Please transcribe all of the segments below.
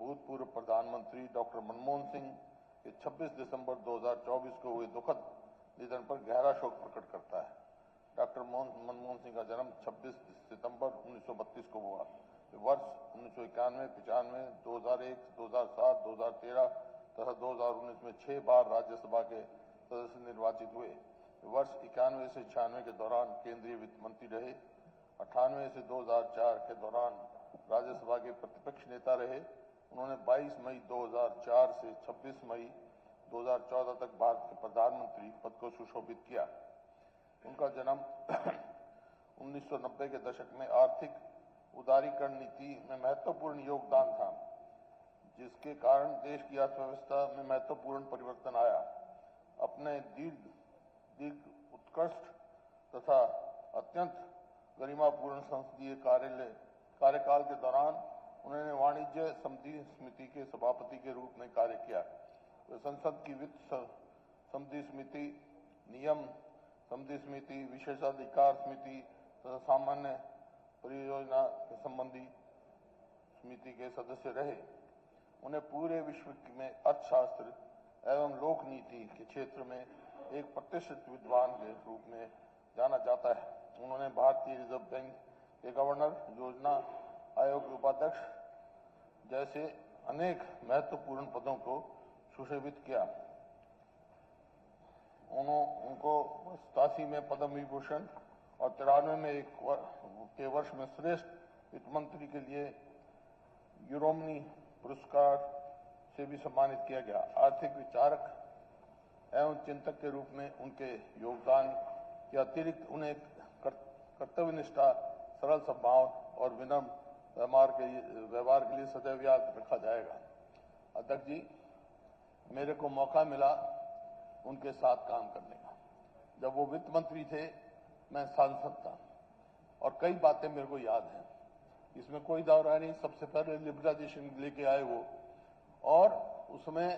भूतपूर्व प्रधानमंत्री डॉक्टर मनमोहन सिंह के 26 दिसंबर 2024 को हुए दुखद निधन पर गहरा शोक प्रकट करता है। डॉक्टर मनमोहन सिंह का जन्म 26 सितंबर 1932 को हुआ। वर्ष 1991, 95, 2001, 2007, 2013 तथा 2019 में 6 बार राज्यसभा के सदस्य निर्वाचित हुए। वर्ष 91 से 96 के दौरान केंद्रीय वित्त मंत्री रहे। 98 से 2004 के दौरान राज्यसभा के प्रतिपक्ष नेता रहे। उन्होंने 22 मई 2004 से 26 मई 2014 तक भारत के प्रधानमंत्री पद को सुशोभित किया। उनका जन्म 1990 के दशक में आर्थिक उदारीकरण नीति में महत्वपूर्ण योगदान था, जिसके कारण देश की अर्थव्यवस्था में महत्वपूर्ण परिवर्तन आया। अपने दीर्घ उत्कृष्ट तथा अत्यंत गरिमापूर्ण संसदीय कार्यकाल के दौरान उन्होंने वाणिज्य संधि समिति के सभापति के रूप में कार्य किया। वे संसद की वित्त संधि समिति, नियम संधि समिति, विशेषाधिकार समिति तथा सामान्य परियोजना के संबंधी समिति के सदस्य रहे। उन्हें पूरे विश्व में अर्थशास्त्र एवं लोक नीति के क्षेत्र में एक प्रतिष्ठित विद्वान के रूप में जाना जाता है। उन्होंने भारतीय रिजर्व बैंक के गवर्नर, योजना आयोग के उपाध्यक्ष जैसे अनेक महत्वपूर्ण पदों को सुशोभित किया। उनको 87 में पद्म विभूषण और 93 में के वर्ष में श्रेष्ठ वित्त मंत्री के लिए यूरोमनी पुरस्कार से भी सम्मानित किया गया। आर्थिक विचारक एवं चिंतक के रूप में उनके योगदान के अतिरिक्त उन्हें कर्तव्यनिष्ठा, सरल स्वभाव और विनम्र व्यवहार के लिए सदैव याद रखा जाएगा। अध्यक्ष जी, मेरे को मौका मिला उनके साथ काम करने का। जब वो वित्त मंत्री थे, मैं सांसद था और कई बातें मेरे को याद हैं। इसमें कोई दौरा नहीं। सबसे पहले लिबरलाइजेशन लेके आए वो, और उसमें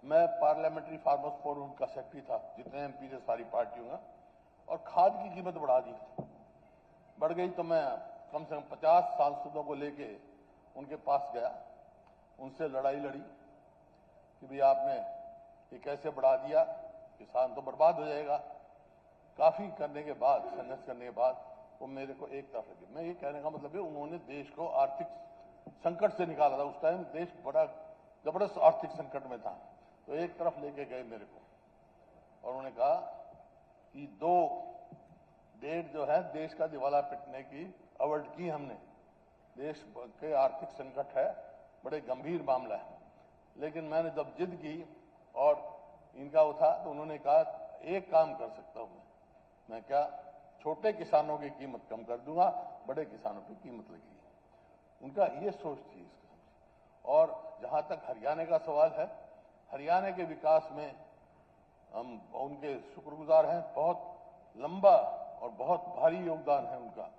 मैं पार्लियामेंट्री फार्मर्स फोरम का सेक्रेटरी था, जितने एमपी थे सारी पार्टियों का, और खाद की कीमत बढ़ गई तो मैं कम से कम 50 सांसदों को लेके उनके पास गया। उनसे लड़ाई लड़ी कि भाई आपने ये कैसे बढ़ा दिया, किसान तो बर्बाद हो जाएगा। काफी करने के बाद, संघर्ष करने के बाद वो मेरे को एक तरफ लगे। मैं ये कहने का मतलब है, उन्होंने देश को आर्थिक संकट से निकाला था। उस टाइम देश बड़ा जबरदस्त आर्थिक संकट में था, तो एक तरफ लेके गए मेरे को और उन्होंने कहा कि 2 डेट जो है देश का दिवाला पिटने की अवॉर्ड की हमने। देश के आर्थिक संकट है, बड़े गंभीर मामला है। लेकिन मैंने जब जिद की और इनका उठा तो उन्होंने कहा एक काम कर सकता हूं मैं क्या, छोटे किसानों की कीमत कम कर दूंगा, बड़े किसानों की कीमत लगेगी। उनका ये सोच थी। और जहां तक हरियाणा का सवाल है, हरियाणा के विकास में हम उनके शुक्रगुजार हैं। बहुत लंबा और बहुत भारी योगदान है उनका।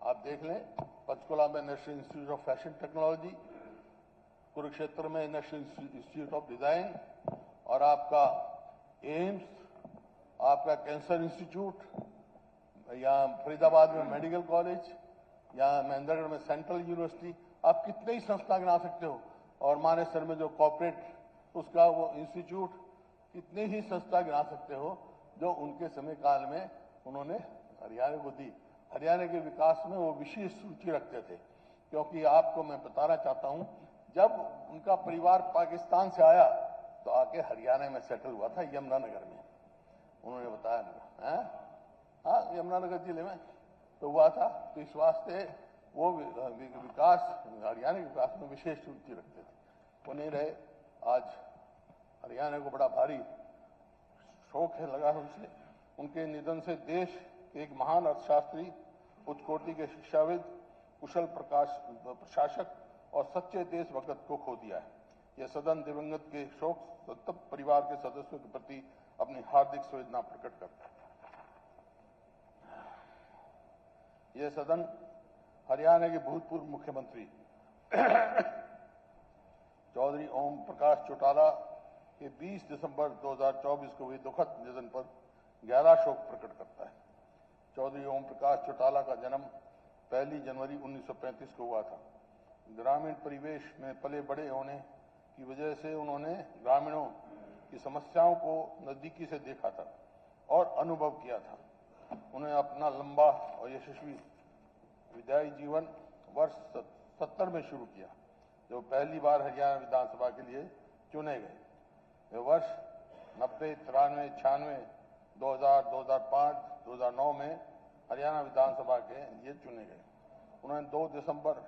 आप देख लें, पंचकुला में national institute of fashion technology, Kurukshetra में नेशनल इंस्टीट्यूट ऑफ डिजाइन, और आपका एम्स, आपका कैंसर इंस्टीट्यूट, यहाँ फरीदाबाद में मेडिकल कॉलेज, यहाँ महेंद्रगढ़ में सेंट्रल यूनिवर्सिटी, आप कितने ही संस्था गिना सकते हो। और मानेसर में जो कॉर्पोरेट उसका वो इंस्टीट्यूट, कितने ही संस्था गिना सकते हो जो उनके समय काल में उन्होंने हरियाणा को दी। हरियाणा के विकास में वो विशेष रुचि रखते थे, क्योंकि आपको मैं बताना चाहता हूं, जब उनका परिवार पाकिस्तान से आया तो आके हरियाणा में सेटल हुआ था, यमुनानगर में। उन्होंने बताया हाँ, यमुनानगर जिले में तो हुआ था। तो इस वास्ते वो विकास, हरियाणा के विकास में विशेष रुचि रखते थे। वो नहीं रहे। आज हरियाणा को बड़ा भारी शोक है लगा उनसे। उनके निधन से देश के एक महान अर्थशास्त्री, उच्च कोटि के शिक्षाविद, कुशल प्रशासक और सच्चे देशभक्त को खो दिया है। यह सदन दिवंगत के शोक संतप्त परिवार के सदस्यों के प्रति अपनी हार्दिक संवेदना प्रकट करता है। यह सदन हरियाणा के भूतपूर्व मुख्यमंत्री चौधरी ओम प्रकाश चौटाला के 20 दिसंबर 2024 को हुए दुखद निधन पर गहरा शोक प्रकट करता है। चौधरी ओम प्रकाश चौटाला का जन्म 1 जनवरी 1935 को हुआ था। ग्रामीण परिवेश में पले बड़े होने की वजह से उन्होंने ग्रामीणों की समस्याओं को नजदीकी से देखा था और अनुभव किया था। उन्होंने अपना लंबा और यशस्वी विधायी जीवन वर्ष 70 में शुरू किया, जो पहली बार हरियाणा विधानसभा के लिए चुने गए। वे वर्ष 90, 93, 96, 2000, 2005, 2009 में हरियाणा विधानसभा के लिए चुने गए। उन्होंने 2 दिसंबर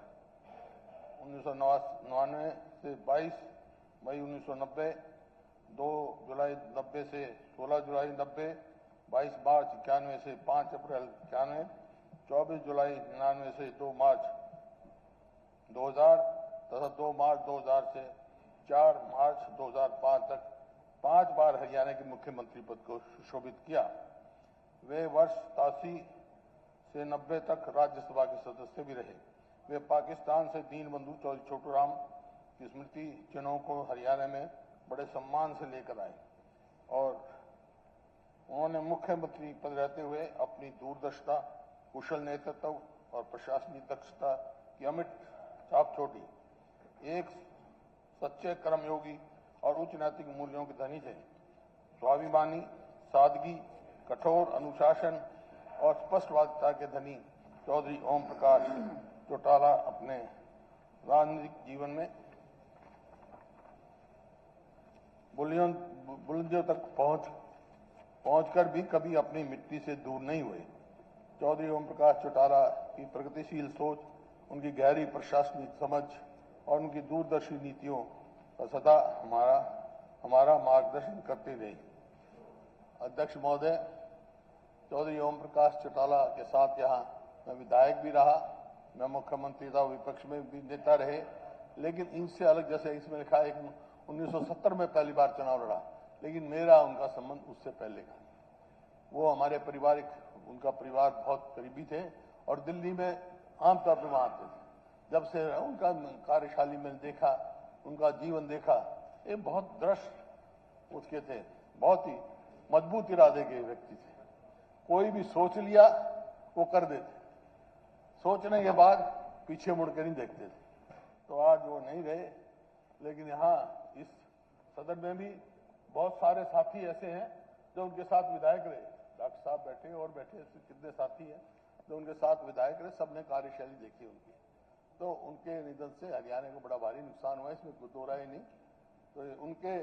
1999 से 22 मई 1990, 2 जुलाई 90 से 16 जुलाई 90, 22 मार्च 91 से 5 अप्रैल 91, 24 जुलाई 99 से 2 मार्च 2000 तथा 2 मार्च 2000 से 4 मार्च 2005 तक 5 बार हरियाणा के मुख्यमंत्री पद को सुशोभित किया। वे वर्ष 87 से 90 तक राज्यसभा के सदस्य भी रहे। वे पाकिस्तान से दीनबंधु चौधरी छोटूराम की स्मृति चिन्हों को हरियाणा में बड़े सम्मान से लेकर आए और उन्होंने मुख्यमंत्री पद रहते हुए अपनी दूरदर्शिता, कुशल नेतृत्व और प्रशासनिक दक्षता की अमिट छाप छोड़ी। एक सच्चे कर्मयोगी और उच्च नैतिक मूल्यों के धनी थे। स्वाभिमानी, सादगी, कठोर अनुशासन और स्पष्टवादिता के धनी चौधरी ओम प्रकाश चौटाला अपने राजनीतिक जीवन में बुलंदियों तक पहुंचकर भी कभी अपनी मिट्टी से दूर नहीं हुए। चौधरी ओम प्रकाश चौटाला की प्रगतिशील सोच, उनकी गहरी प्रशासनिक समझ और उनकी दूरदर्शी नीतियों का सदा हमारा मार्गदर्शन करते रही। अध्यक्ष महोदय, चौधरी ओम प्रकाश चौटाला के साथ यहाँ मैं विधायक भी रहा, मैं मुख्यमंत्री था, विपक्ष में भी नेता रहे, लेकिन इनसे अलग, जैसे इसमें लिखा है 1970 में पहली बार चुनाव लड़ा, लेकिन मेरा उनका संबंध उससे पहले का। वो हमारे पारिवारिक, उनका परिवार बहुत करीबी थे और दिल्ली में आमतौर पर वहां आते थे। जब से उनका कार्यशाली में देखा, उनका जीवन देखा, ये बहुत दृढ़ उसके थे, बहुत ही मजबूत इरादे के व्यक्ति थे। कोई भी सोच लिया वो कर देते, सोचने के बाद पीछे मुड़ के नहीं देखते थे। तो आज वो नहीं रहे, लेकिन यहाँ इस सदन में भी बहुत सारे साथी ऐसे हैं जो उनके साथ विधायक रहे। डॉक्टर साहब बैठे और बैठे ऐसे कितने साथी हैं जो उनके साथ विधायक रहे, सबने कार्यशैली देखी उनकी। तो उनके निधन से हरियाणा को बड़ा भारी नुकसान हुआ, इसमें कोई दो राय नहीं। तो उनके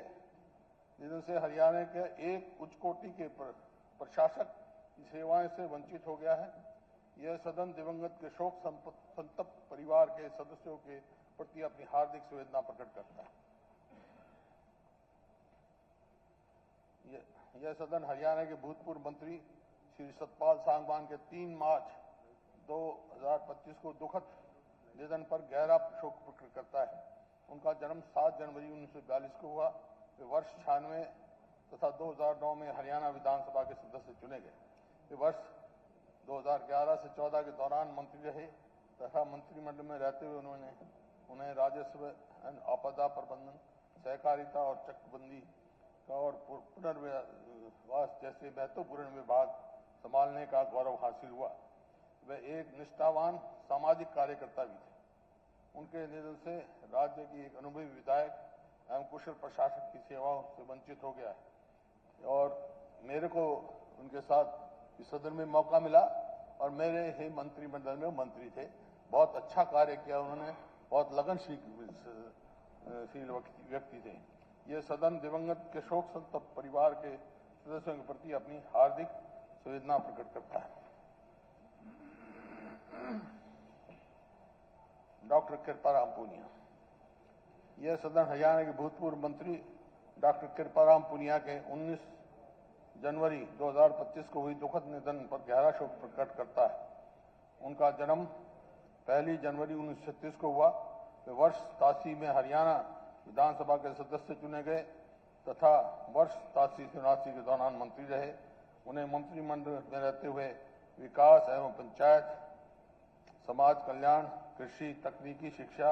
निधन से हरियाणा के एक उच्च कोटि के प्रशासक की सेवाएं से वंचित हो गया है। यह सदन दिवंगत के शोक संतप्त परिवार के सदस्यों के प्रति अपनी हार्दिक संवेदना प्रकट करता है। यह सदन हरियाणा के भूतपूर्व मंत्री श्री सतपाल सांगवान के 3 मार्च 2025 को दुखद निधन पर गहरा शोक प्रकट करता है। उनका जन्म 7 जनवरी 1942 को हुआ। वे वर्ष 96 तथा 2009 में हरियाणा विधानसभा के सदस्य चुने गए। वे वर्ष 2011 से 14 के दौरान मंत्री रहे तथा मंत्रिमंडल में रहते हुए उन्हें राजस्व, आपदा प्रबंधन, सहकारिता और चकबंदी का और पुनर्वास जैसे महत्वपूर्ण विभाग संभालने का गौरव हासिल हुआ। वे एक निष्ठावान सामाजिक कार्यकर्ता भी थे। उनके निधन से राज्य की एक अनुभवी विधायक एवं कुशल प्रशासक की सेवाओं से वंचित हो गया है और मेरे को उनके साथ इस सदन में मौका मिला और मेरे ही मंत्रिमंडल में मंत्री थे। बहुत अच्छा कार्य किया उन्होंने, बहुत लगनशील व्यक्ति थे। ये सदन दिवंगत के शोक संतप्त परिवार के सदस्यों के प्रति अपनी हार्दिक संवेदना प्रकट करता है। डॉक्टर कृपाराम पूनिया। यह सदन हरियाणा के भूतपूर्व मंत्री डॉक्टर कृपाराम पूनिया के 19 जनवरी 2025 को हुई दुखद निधन पर गहरा शोक प्रकट करता है। उनका जन्म 1 जनवरी 1936 को हुआ। वे वर्ष 87 में हरियाणा विधानसभा के सदस्य चुने गए तथा वर्ष 87 से 79 के दौरान मंत्री रहे। उन्हें मंत्रिमंडल में रहते हुए विकास एवं पंचायत, समाज कल्याण, कृषि, तकनीकी शिक्षा,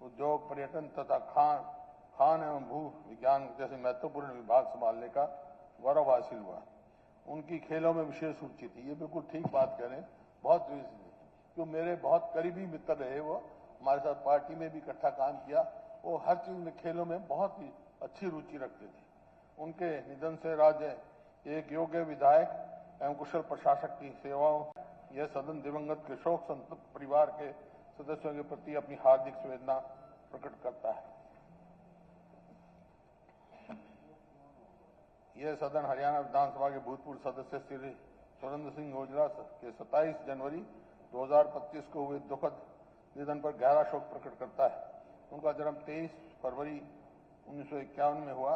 उद्योग, पर्यटन तथा खान एवं भू विज्ञान जैसे महत्वपूर्ण विभाग संभालने का गौरव हासिल हुआ। उनकी खेलों में विशेष रुचि थी। ये बिल्कुल ठीक बात कह रहे हैं, बहुत क्यों मेरे बहुत करीबी मित्र रहे वो हमारे साथ पार्टी में भी इकट्ठा काम किया। वो हर चीज में, खेलों में बहुत ही अच्छी रुचि रखते थे। उनके निधन से राज्य एक योग्य विधायक एवं कुशल प्रशासक की सेवाओं, यह सदन दिवंगत के शोक संतप्त परिवार के सदस्यों के प्रति अपनी हार्दिक संवेदना प्रकट करता है। यह सदन हरियाणा विधानसभा के भूतपूर्व सदस्य श्री सुरेंद्र सिंह ओजला के 27 जनवरी 2025 को हुए दुखद निधन पर गहरा शोक प्रकट करता है। उनका जन्म 23 फरवरी 1951 में हुआ।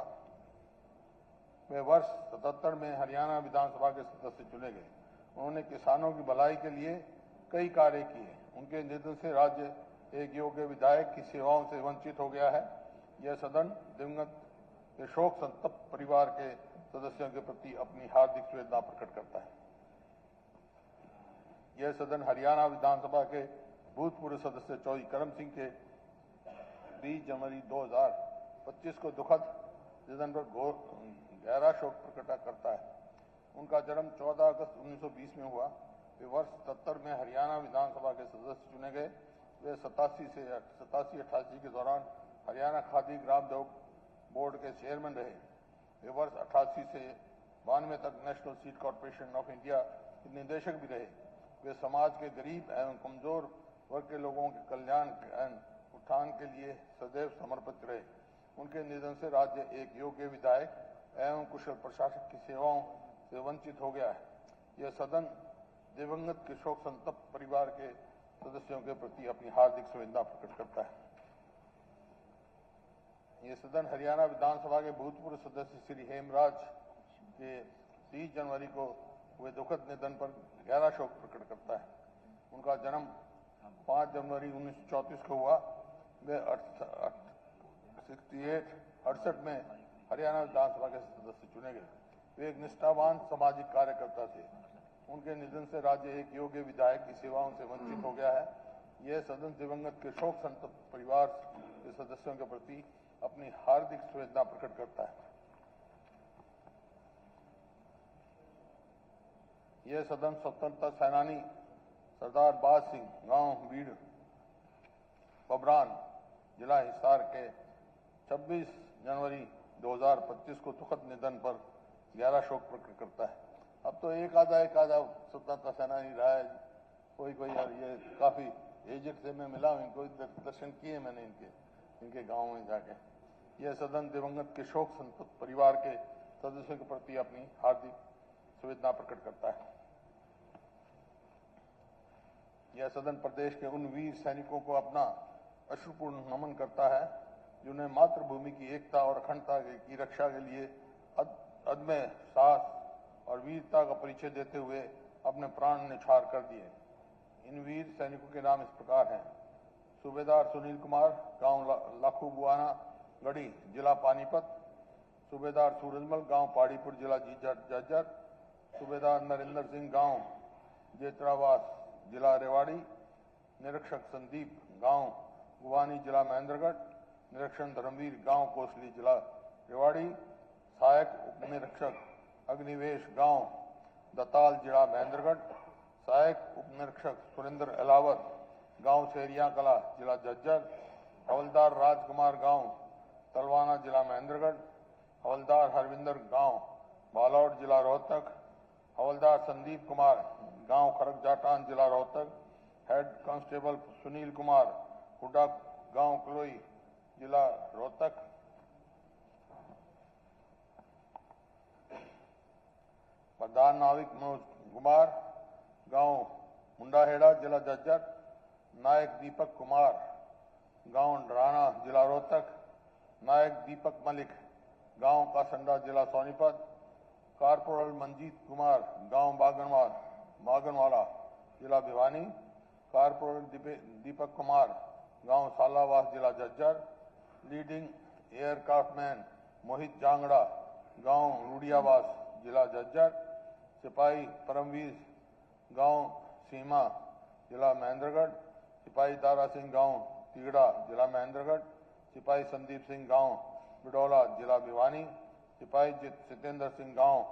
वे वर्ष 77 में हरियाणा विधानसभा के सदस्य चुने गए। उन्होंने किसानों की भलाई के लिए कई कार्य किए। उनके निधन से राज्य एक योग्य विधायक की सेवाओं से वंचित हो गया है। यह सदन दिवंगत के शोक संतप्त परिवार के सदस्यों के प्रति अपनी हार्दिक संवेदना प्रकट करता है। यह सदन हरियाणा विधानसभा के भूतपूर्व सदस्य चौधरी करम सिंह के 20 जनवरी 2025 को दुखद निधन पर गहरा शोक प्रकट करता है। उनका जन्म 14 अगस्त 1920 में हुआ। वे वर्ष 77 में हरियाणा विधानसभा के सदस्य चुने गए। वे 87-88 के दौरान हरियाणा खादी ग्राम उद्योग बोर्ड के चेयरमैन रहे। वे वर्ष 88 से 92 तक national seed corporation of India के निदेशक भी रहे। वे समाज के गरीब एवं कमजोर वर्ग के लोगों के कल्याण एवं उत्थान के लिए सदैव समर्पित रहे। उनके निधन से राज्य एक योग्य विधायक एवं कुशल प्रशासक की सेवाओं से वंचित हो गया है। यह सदन दिवंगत के शोक संतप्त परिवार के सदस्यों के प्रति अपनी हार्दिक संवेदना प्रकट करता है। यह सदन हरियाणा विधानसभा के भूतपूर्व सदस्य श्री हेमराज के 30 जनवरी को हुए दुखद निधन पर गहरा शोक प्रकट करता है। उनका जन्म 5 जनवरी 1934 को हुआ। वे 68 में हरियाणा विधानसभा के सदस्य चुने गए। वे एक निष्ठावान सामाजिक कार्यकर्ता थे। उनके निधन से राज्य एक योग्य विधायक की सेवाओं से वंचित हो गया है। यह सदन दिवंगत के शोक संतप्त परिवार के सदस्यों के प्रति अपनी हार्दिक संवेदना प्रकट करता है। यह सदन स्वतंत्रता सेनानी सरदार बाज सिंह, गांव बीड़ बबरान, जिला हिसार के 26 जनवरी 2025 को दुखद निधन पर गहरा शोक प्रकट करता है। अब तो एक आधा स्वतंत्रता सेनानी रहा है कोई और ये काफी एजेड से मैं मिला हूं, इनको दर्शन किए मैंने इनके गांव में जाके। यह सदन दिवंगत के शोक संतप्त परिवार के सदस्यों के प्रति अपनी हार्दिक संवेदना प्रकट करता है। यह सदन प्रदेश के उन वीर सैनिकों को अपना अश्रुपूर्ण नमन करता है जिन्हें मातृभूमि की एकता और अखंडता की रक्षा के लिए अदम्य साहस और वीरता का परिचय देते हुए अपने प्राण न्यौछावर कर दिए। इन वीर सैनिकों के नाम इस प्रकार हैं: सूबेदार सुनील कुमार, गांव लाखू बुआना गढ़ी, जिला पानीपत; सूबेदार सूरजमल, गांव पहाड़ीपुर, जिला जज्जर; सूबेदार नरेंद्र सिंह, गांव जेतरावास, जिला रेवाड़ी; निरीक्षक संदीप, गांव गुवानी, जिला महेंद्रगढ़; निरीक्षण धर्मवीर, गांव कोसली, जिला रेवाड़ी; सहायक उप निरीक्षक अग्निवेश, गांव दताल, जिला महेंद्रगढ़; सहायक उप निरीक्षक सुरेंद्र अलावत, गांव सेरिया कला, जिला जज्जर; हवलदार राजकुमार, गांव तलवाना, जिला महेंद्रगढ़; हवलदार हरविंदर, गांव बालौर, जिला रोहतक; हवलदार संदीप कुमार, गांव खरक जाटान, जिला रोहतक; हेड कांस्टेबल सुनील कुमार हुड्डा, गांव कलोई, जिला रोहतक; प्रधान नाविक मनोज कुमार, गांव मुंडाहेड़ा, जिला जज्जर; नायक दीपक कुमार, गांव डराना, जिला रोहतक; नायक दीपक मलिक, गांव कासंडा, जिला सोनीपत; कारपोरल मंजीत कुमार, गांव बागनवाला, जिला भिवानी; कारपोरल दीपक कुमार, गांव सालावास, जिला जज्जर; लीडिंग एयरक्राफ्टमैन मोहित जांगड़ा, गांव रूडियावास, जिला जज्जर; सिपाही परमवीर, गांव सीमा, जिला महेंद्रगढ़; सिपाही दारा सिंह, गांव तिगड़ा, जिला महेंद्रगढ़; सिपाही संदीप सिंह, गांव बिडौला, जिला भिवानी; सिपाही जितेंद्र सिंह, गांव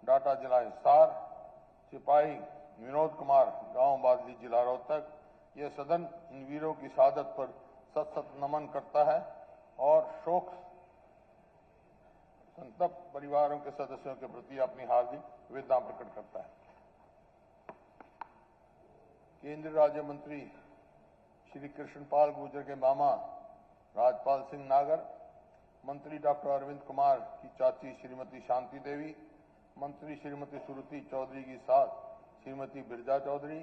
डाटा, जिला हिसार; सिपाही विनोद कुमार, गांव बादली, जिला रोहतक; यह सदन इन वीरों की शहादत पर सत सत नमन करता है और शोक संतप्त परिवारों के सदस्यों के प्रति अपनी हार्दिक वेदना प्रकट करता है। केंद्रीय राज्य मंत्री श्री कृष्णपाल गुर्जर के मामा राजपाल सिंह नागर, मंत्री डॉक्टर अरविंद कुमार की चाची श्रीमती शांति देवी, मंत्री श्रीमती सुरुचि चौधरी की सास श्रीमती बिरजा चौधरी,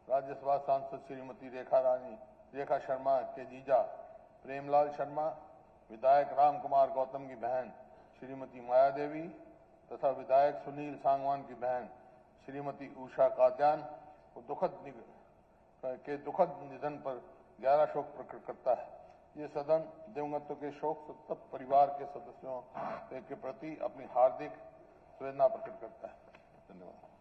राज्यसभा सांसद श्रीमती रेखा शर्मा के जीजा प्रेमलाल शर्मा, विधायक राम कुमार गौतम की बहन श्रीमती माया देवी तथा विधायक सुनील सांगवान की बहन श्रीमती उषा कात्यान को दुखद निधन पर गहरा शोक प्रकट करता है। ये सदन दिवंगतों के शोक संतप्त परिवार के सदस्यों के प्रति अपनी हार्दिक संवेदना प्रकट करता है। धन्यवाद।